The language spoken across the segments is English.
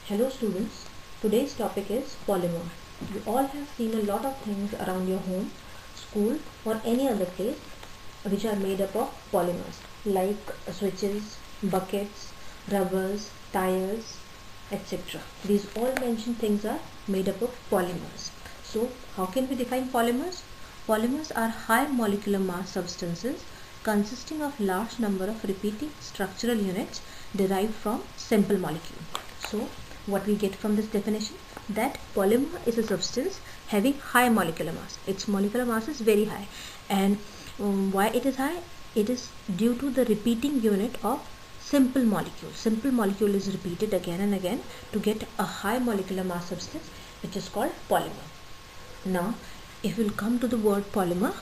Hello students, today's topic is polymer. You all have seen a lot of things around your home, school or any other place which are made up of polymers like switches, buckets, rubbers, tires, etc. These all mentioned things are made up of polymers. So how can we define polymers? Polymers are high molecular mass substances consisting of large number of repeating structural units derived from simple molecule. So what we get from this definition, that polymer is a substance having high molecular mass. Its molecular mass is very high, and why it is high? It is due to the repeating unit of simple molecule. Simple molecule is repeated again and again to get a high molecular mass substance, which is called polymer. Now if we'll come to the word polymer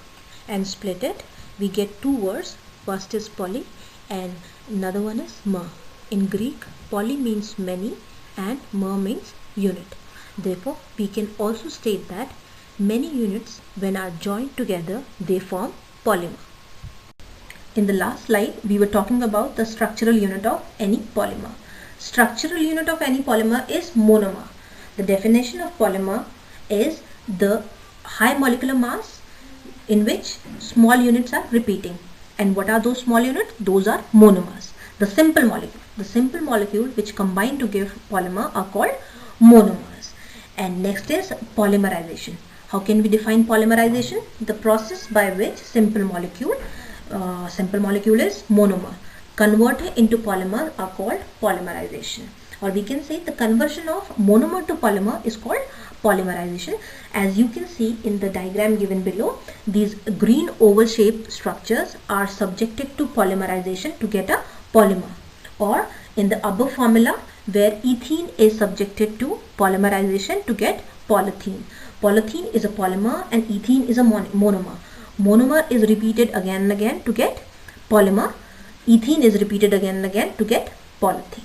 and split it, we get two words. First is poly and another one is mer. In Greek, poly means many and mer means unit. Therefore, we can also state that many units, when are joined together, they form polymer. In the last slide, we were talking about the structural unit of any polymer. Structural unit of any polymer is monomer. The definition of polymer is the high molecular mass in which small units are repeating. And what are those small units? Those are monomers. The simple molecule which combine to give polymer are called monomers. And next is polymerization. How can we define polymerization? The process by which simple molecule is monomer, converted into polymer are called polymerization. Or we can say the conversion of monomer to polymer is called polymerization. As you can see in the diagram given below, these green oval shaped structures are subjected to polymerization to get a polymer. Or in the above formula, where ethene is subjected to polymerization to get polythene. Polythene is a polymer and ethene is a monomer. Monomer is repeated again and again to get polymer. Ethene is repeated again and again to get polythene.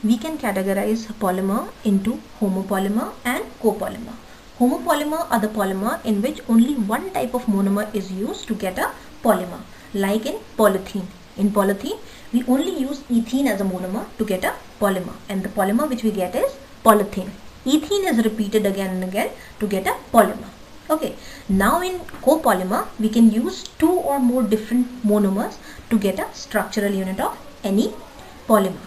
We can categorize polymer into homopolymer and copolymer. Homopolymer are the polymer in which only one type of monomer is used to get a polymer, like in polythene. In polythene, we only use ethene as a monomer to get a polymer, and the polymer which we get is polythene. Ethene is repeated again and again to get a polymer. Okay, now in copolymer, we can use two or more different monomers to get a structural unit of any polymer.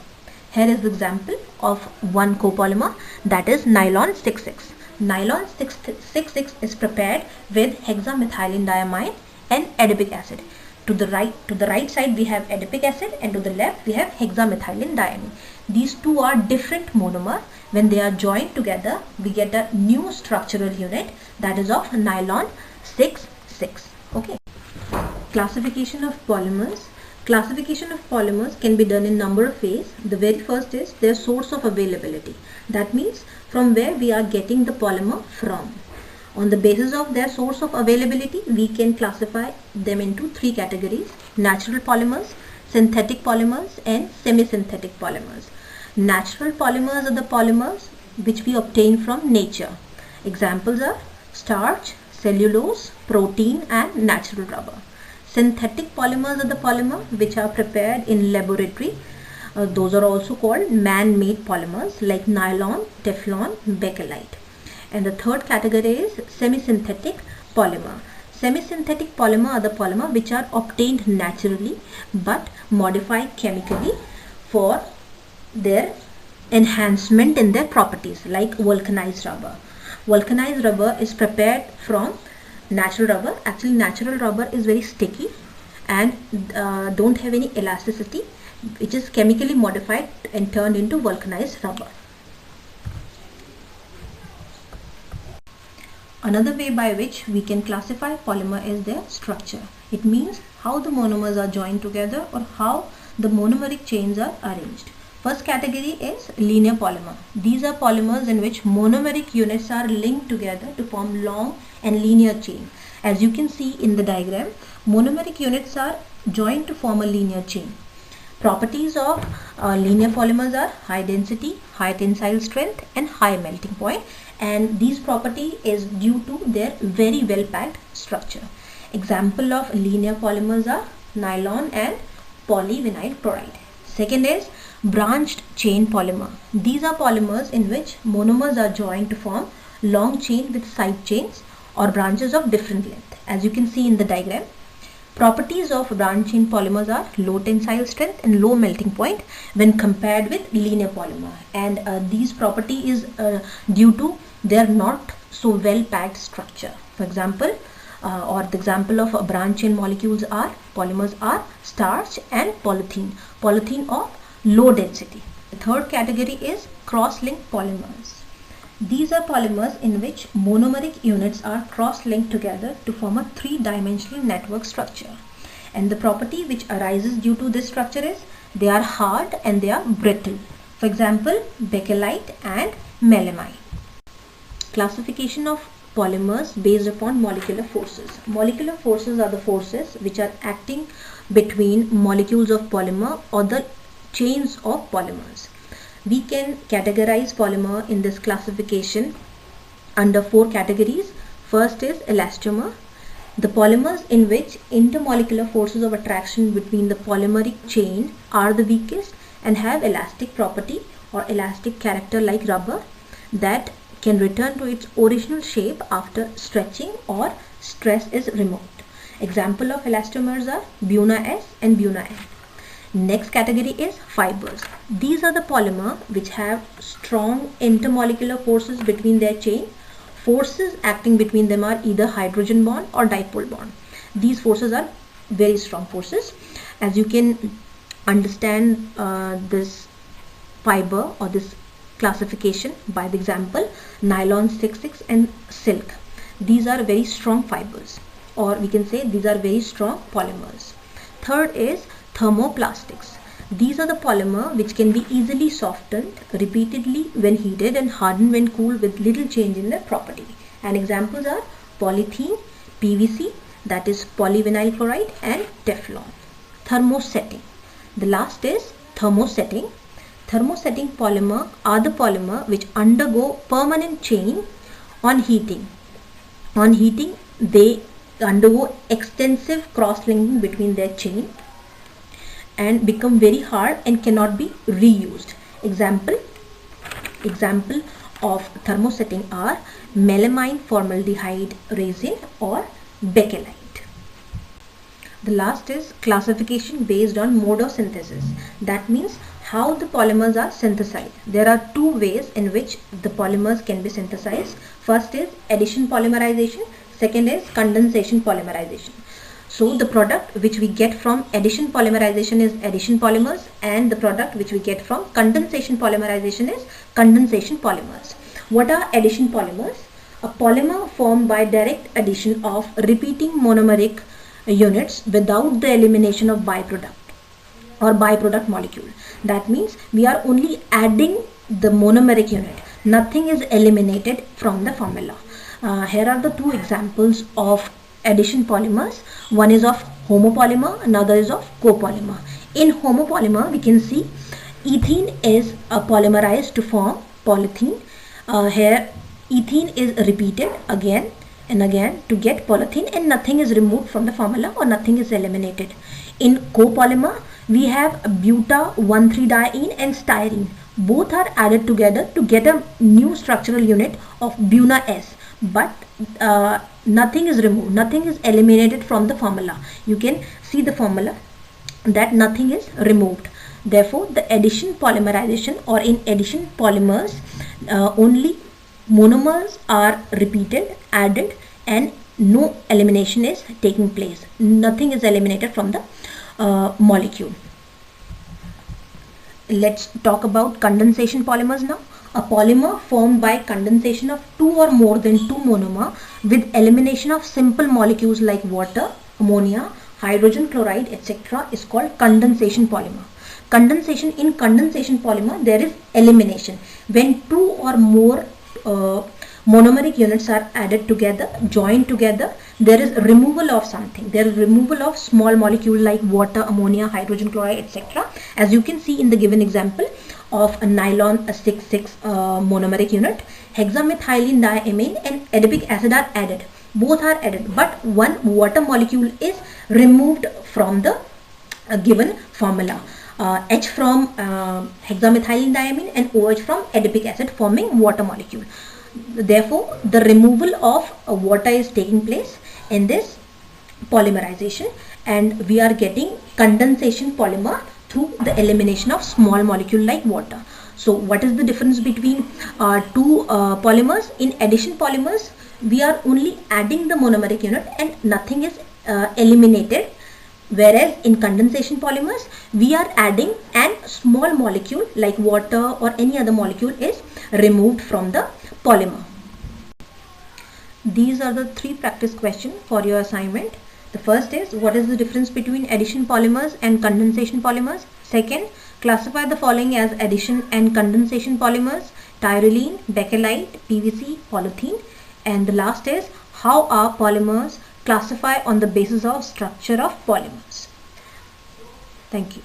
Here is the example of one copolymer, that is nylon 6,6. Nylon 6,6 is prepared with hexamethylene diamine and adipic acid. To the right side we have adipic acid, and to the left we have hexamethylene diamine. These two are different monomers. When they are joined together, we get a new structural unit, that is of nylon 6,6. Okay. Classification of polymers. Classification of polymers can be done in number of ways. The very first is their source of availability. That means from where we are getting the polymer from. On the basis of their source of availability, we can classify them into three categories: natural polymers, synthetic polymers, and semi-synthetic polymers. Natural polymers are the polymers which we obtain from nature. Examples are starch, cellulose, protein, and natural rubber. Synthetic polymers are the polymers which are prepared in laboratory. Those are also called man-made polymers like nylon, Teflon, Bakelite. And the third category is semi-synthetic polymer. Semi-synthetic polymer are the polymer which are obtained naturally but modified chemically for their enhancement in their properties, like vulcanized rubber. Vulcanized rubber is prepared from natural rubber. Actually, natural rubber is very sticky and don't have any elasticity, which is chemically modified and turned into vulcanized rubber. Another way by which we can classify polymer is their structure. It means how the monomers are joined together or how the monomeric chains are arranged. First category is linear polymer. These are polymers in which monomeric units are linked together to form long and linear chain. As you can see in the diagram, monomeric units are joined to form a linear chain. Properties of linear polymers are high density, high tensile strength and high melting point, and this property is due to their very well packed structure. Example of linear polymers are nylon and polyvinyl chloride. Second is branched chain polymer. These are polymers in which monomers are joined to form long chain with side chains or branches of different length, as you can see in the diagram. Properties of branch chain polymers are low tensile strength and low melting point when compared with linear polymer, and these property is due to their not so well packed structure. For example, or the example of branch chain molecules are polymers are starch and polythene. Polythene of low density. The third category is cross-linked polymers. These are polymers in which monomeric units are cross-linked together to form a three-dimensional network structure. And the property which arises due to this structure is they are hard and they are brittle. For example, bakelite and melamine. Classification of polymers based upon molecular forces. Molecular forces are the forces which are acting between molecules of polymer or the chains of polymers. We can categorize polymer in this classification under four categories. First is elastomer. The polymers in which intermolecular forces of attraction between the polymeric chain are the weakest and have elastic property or elastic character like rubber that can return to its original shape after stretching or stress is removed. Example of elastomers are Buna S and Buna N. Next category is fibers. These are the polymer which have strong intermolecular forces between their chain. Forces acting between them are either hydrogen bond or dipole bond. These forces are very strong forces. As you can understand this fiber or this classification by the example nylon 66 and silk. These are very strong fibers, or we can say these are very strong polymers. Third is thermoplastics. These are the polymer which can be easily softened repeatedly when heated and hardened when cooled with little change in their property. And examples are polythene, PVC, that is polyvinyl chloride, and Teflon. Thermosetting. The last is thermosetting. Thermosetting polymer are the polymer which undergo permanent change on heating. On heating, they undergo extensive cross-linking between their chain and become very hard and cannot be reused. Example of thermosetting are melamine formaldehyde resin or bakelite. The last is classification based on mode of synthesis. That means how the polymers are synthesized. There are two ways in which the polymers can be synthesized. First is addition polymerization. Second is condensation polymerization. So the product which we get from addition polymerization is addition polymers, and the product which we get from condensation polymerization is condensation polymers. What are addition polymers? A polymer formed by direct addition of repeating monomeric units without the elimination of byproduct or byproduct molecule. That means we are only adding the monomeric unit. Nothing is eliminated from the formula. Here are the two examples of addition polymers. One is of homopolymer, another is of copolymer. In homopolymer, we can see ethene is polymerized to form polythene. Here ethene is repeated again and again to get polythene, and nothing is removed from the formula or nothing is eliminated. In copolymer, we have buta-1,3-diene and styrene. Both are added together to get a new structural unit of Buna S, but nothing is removed, nothing is eliminated from the formula. You can see the formula that nothing is removed. Therefore, the addition polymerization, or in addition polymers, only monomers are repeated, added, and no elimination is taking place. Nothing is eliminated from the molecule. Let's talk about condensation polymers now. A polymer formed by condensation of two or more than two monomer with elimination of simple molecules like water, ammonia, hydrogen chloride, etc. is called condensation polymer. In condensation polymer, there is elimination. When two or more monomeric units are added together, joined together, there is removal of something. There is removal of small molecule like water, ammonia, hydrogen chloride, etc. As you can see in the given example of a nylon 6,6 monomeric unit, hexamethylene diamine and adipic acid are added. Both are added, but one water molecule is removed from the given formula. H from hexamethylene diamine and OH from adipic acid forming water molecule. Therefore, the removal of water is taking place in this polymerization, and we are getting condensation polymer through the elimination of small molecule like water. So what is the difference between two polymers? In addition polymers, we are only adding the monomeric unit and nothing is eliminated. Whereas in condensation polymers, we are adding and small molecule like water or any other molecule is removed from the polymer. These are the 3 practice questions for your assignment. The first is, what is the difference between addition polymers and condensation polymers? Second, classify the following as addition and condensation polymers: tyrolene, bakelite, PVC, polythene. And the last is, how are polymers classify on the basis of structure of polymers? Thank you.